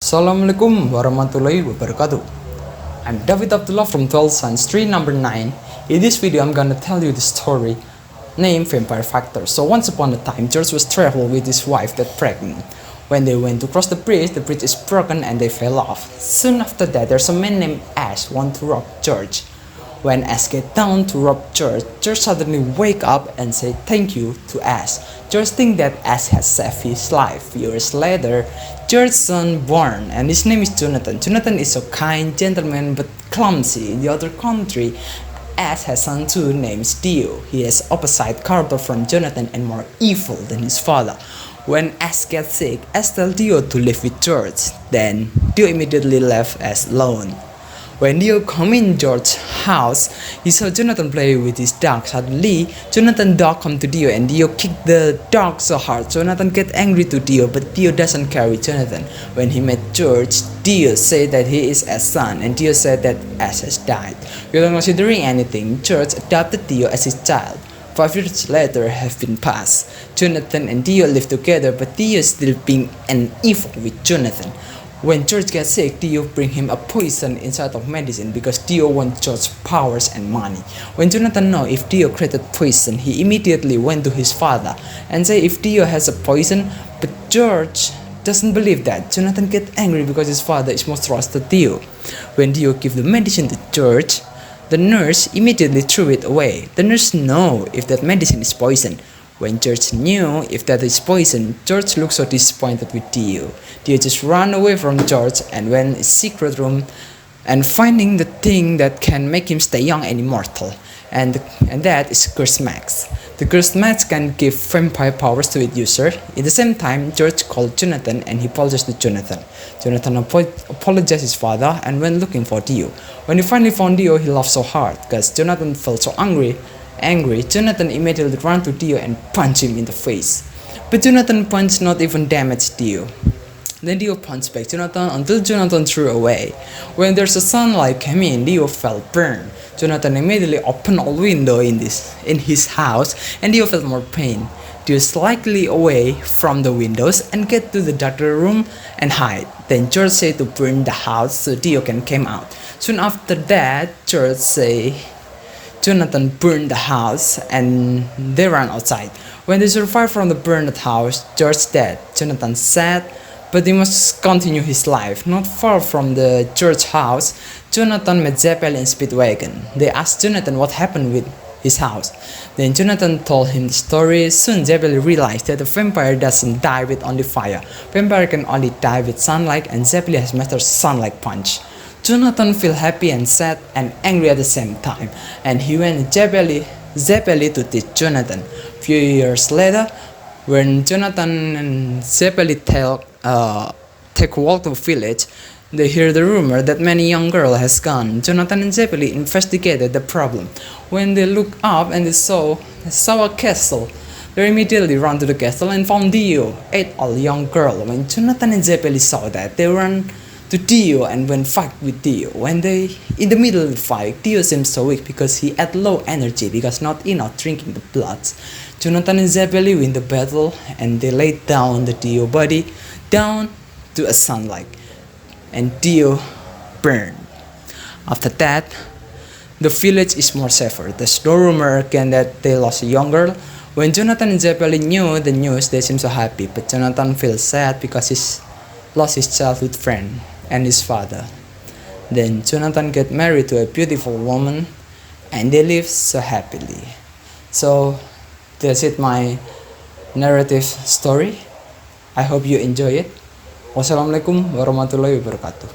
Assalamualaikum warahmatullahi wabarakatuh. I'm David Abdullah from 12 Science 3 number 9. In this video I'm gonna tell you the story named Vampire Factor. So once upon a time, George was traveling with his wife that pregnant. When they went to cross the bridge is broken and they fell off. Soon after that, there's a man named Ash want to rob George. When Ash get down to rob George suddenly wake up and say thank you to Ash. George think that Ash has saved his life. Years later, George's son born and his name is Jonathan. Jonathan is a kind gentleman but clumsy. In the other country, Ash has son too named Dio. He has opposite character from Jonathan and more evil than his father. When Ash gets sick, Ash tells Dio to live with George. Then Dio immediately left Ash alone. When Dio come in George's house, he saw Jonathan play with his dog. Suddenly, Jonathan's dog come to Dio and Dio kicked the dog so hard. Jonathan get angry to Dio, but Dio doesn't care with Jonathan. When he met George, Dio said that he is Ash's son, and Dio said that Ash has died. Without considering anything, George adopted Dio as his child. 5 years later have been passed. Jonathan and Dio live together, but Dio is still being an evil with Jonathan. When George gets sick, Dio bring him a poison inside of medicine because Dio wants George's powers and money. When Jonathan know if Dio created poison, he immediately went to his father and say if Dio has a poison, but George doesn't believe that. Jonathan get angry because his father is more trusted Dio. When Dio give the medicine to George, the nurse immediately threw it away. The nurse know if that medicine is poison. When George knew if that is poison, George looked so disappointed with Dio. Dio just ran away from George and went in a secret room and finding the thing that can make him stay young and immortal. And that is Curse Max. The Curse Max can give vampire powers to its user. At the same time, George called Jonathan and he apologized to Jonathan. Jonathan apologized his father and went looking for Dio. When he finally found Dio, he laughed so hard because Jonathan felt so angry. Jonathan immediately ran to Dio and punched him in the face. But Jonathan punch not even damaged Dio. Then Dio punched back Jonathan until Jonathan threw away. When there's a sunlight came in, Dio felt burned. Jonathan immediately opened all window in his house and Dio felt more pain. Dio slightly away from the windows and get to the doctor room and hide. Then George said to burn the house so Dio can come out. Soon after that, George say Jonathan burned the house and they ran outside. When they survived from the burned house, George dead. Jonathan sad, but he must continue his life. Not far from the George house, Jonathan met Zeppelin Speedwagon. They asked Jonathan what happened with his house. Then Jonathan told him the story. Soon Zeppelin realized that the vampire doesn't die with only fire. Vampire can only die with sunlight, and Zeppelin has mastered sunlight punch. Jonathan felt happy and sad and angry at the same time, and he went Zeppeli to teach Jonathan. Few years later, when Jonathan and Zeppeli take a walk to a village, they hear the rumor that many young girl has gone. Jonathan and Zeppeli investigated the problem. When they looked up and they saw a castle, they immediately ran to the castle and found Dio, 8 all young girl. When Jonathan and Zeppeli saw that, they ran to Dio and went fight with Dio. When they in the middle of the fight, Dio seems so weak because he had low energy because not enough drinking the blood. Jonathan and Zeppeli win the battle and they laid down the Dio body down to a sunlight and Dio burned. After that, the village is more safer. There's no rumor again that they lost a young girl. When Jonathan and Zeppeli knew the news, they seem so happy, but Jonathan feels sad because he's lost his childhood friend and his father. Then Jonathan get married to a beautiful woman and they live so happily. So that's it, my narrative story. I hope you enjoy it. Wassalamualaikum warahmatullahi wabarakatuh.